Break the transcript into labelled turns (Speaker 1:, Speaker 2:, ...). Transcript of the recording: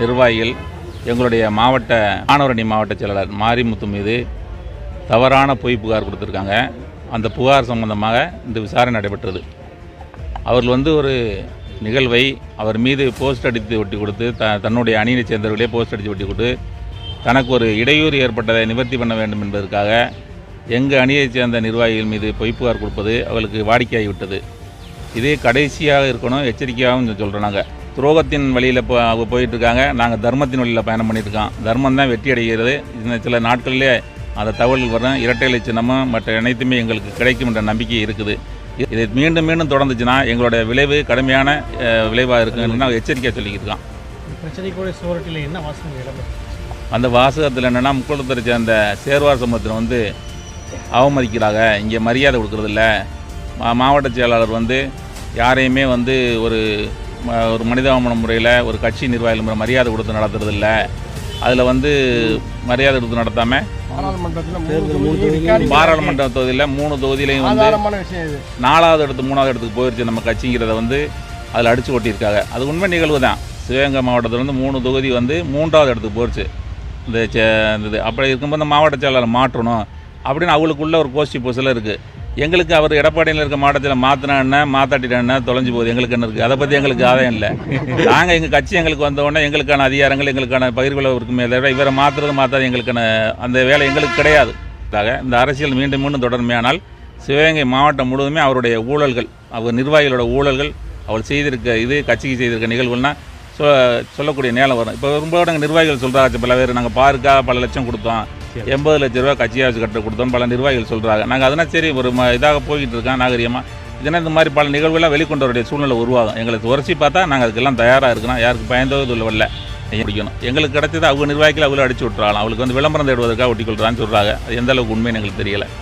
Speaker 1: நிர்வாகிகள் எங்களுடைய மாணவரணி மாவட்ட செயலாளர் மாரிமுத்து மீது தவறான பொய் புகார் கொடுத்துருக்காங்க. அந்த புகார் சம்பந்தமாக இந்த விசாரணை நடைபெற்றது. அவர்கள் ஒரு நிகழ்வை அவர் மீது போஸ்ட் அடித்து ஒட்டி கொடுத்து தன்னுடைய அணியை சேர்ந்தவர்களே போஸ்ட் அடித்து ஒட்டி கொடுத்து தனக்கு ஒரு இடையூறு ஏற்பட்டதை நிவர்த்தி பண்ண வேண்டும் என்பதற்காக எங்கள் அணியைச் சேர்ந்த நிர்வாகிகள் மீது பொய் புகார் கொடுப்பது அவர்களுக்கு வாடிக்கையாகிவிட்டது. இது கடைசியாக இருக்கணும், எச்சரிக்கையாகவும் சொல்கிறோம். நாங்கள் துரோகத்தின் வழியில் போயிட்டுருக்காங்க, நாங்கள் தர்மத்தின் வழியில் பயணம் பண்ணியிருக்கோம். தர்மம் தான் வெற்றி அடைகிறது. சில நாட்களிலே அந்த தகவல் வரும். இரட்டை இலை சின்னமும் மற்ற அனைத்துமே எங்களுக்கு கிடைக்கும் என்ற நம்பிக்கை இருக்குது. இது மீண்டும் மீண்டும் தொடர்ந்துச்சுன்னா எங்களுடைய விளைவு கடுமையான விளைவாக இருக்குன்னு நாங்கள் எச்சரிக்கையாக சொல்லிக்கிட்டு
Speaker 2: இருக்கோம்.
Speaker 1: அந்த வாசகத்தில் என்னென்னா முக்குளத்தை சேர்ந்த சேர்வார் சமூகத்தில் அவமதிக்கிறாங்க, இங்கே மரியாதை கொடுக்குறதில்ல. மாவட்ட செயலாளர் யாரையுமே ஒரு மனிதாபமான முறையில் ஒரு கட்சி நிர்வாகிகள் மரியாதை கொடுத்து நடத்துறதில்ல. அதில் மரியாதை கொடுத்து நடத்தாமல் பாராளுமன்ற தொகுதியில் 3 தொகுதியிலையும் 4வது இடத்து 3வது இடத்துக்கு போயிடுச்சு நம்ம கட்சிங்கிறத அதில் அடித்து ஓட்டியிருக்காங்க. அது உண்மை நிகழ்வு தான். சிவகங்கை மாவட்டத்தில் 3 தொகுதி 3வது இடத்துக்கு போயிடுச்சு. இந்த இது அப்படி இருக்கும்போது இந்த மாவட்ட செயலாளர் மாற்றணும் அப்படின்னு அவங்களுக்குள்ள ஒரு கோஷ்டி பூசல் இருக்குது. எங்களுக்கு அவர் எடப்பாடியில் இருக்க மாவட்டத்தில் மாற்றினா என்ன மாற்றாட்டினா என்ன தொலைஞ்சு போகுது, எங்களுக்கு என்ன இருக்குது, அதை பற்றி எங்களுக்கு ஆதாயம் இல்லை. நாங்கள் எங்கள் கட்சி எங்களுக்கு வந்தோடனே எங்களுக்கான அதிகாரங்கள் எங்களுக்கான பகிர்வுகளை இருக்குமே தவிர இவரை மாற்றாது எங்களுக்கான அந்த வேலை எங்களுக்கு கிடையாது. இந்த அரசியல் மீண்டும் மீண்டும் தொடர்மையானால் சிவகங்கை மாவட்டம் முழுவதுமே அவருடைய ஊழல்கள், அவர் நிர்வாகிகளோட ஊழல்கள், அவர் செய்திருக்க கட்சிக்கு செய்திருக்க நிகழ்வுகள்னால் சொல்லக்கூடிய நேரம் வரும். இப்போ ரொம்ப நிர்வாகிகள் சொல்கிறாங்க, பல பேர் நாங்கள் பார்க்காக பல லட்சம் கொடுத்தோம், 80 லட்ச ரூபா கட்சியாச்சு கட்ட கொடுத்தோம் பல நிர்வாகிகள் சொல்கிறாங்க. நாங்கள் அதனால் சரி ஒரு இதாக போய்கிட்டு இருக்கோம் நாகரிகமாக. இதனால் இந்த மாதிரி பல நிகழ்வுகள்லாம் வெளிக்கொண்டவருடைய சூழ்நிலை உருவாகும். எங்களுக்கு உரைச்சி பார்த்தா நாங்கள் அதுக்கெல்லாம் தயாராக இருக்கணும். யாருக்கு பயந்தது இல்லை பிடிக்கணும். எங்களுக்கு கிடைச்சது அவங்க நிர்வாகிகள் அவங்கள அடிச்சு விட்டுறாங்க. அவங்களுக்கு விளம்பரம் தேடுவதற்காக ஒட்டி கொள்றான்னு சொல்கிறாங்க. அது எந்த அளவுக்கு உண்மைன்னு எங்களுக்கு தெரியலை.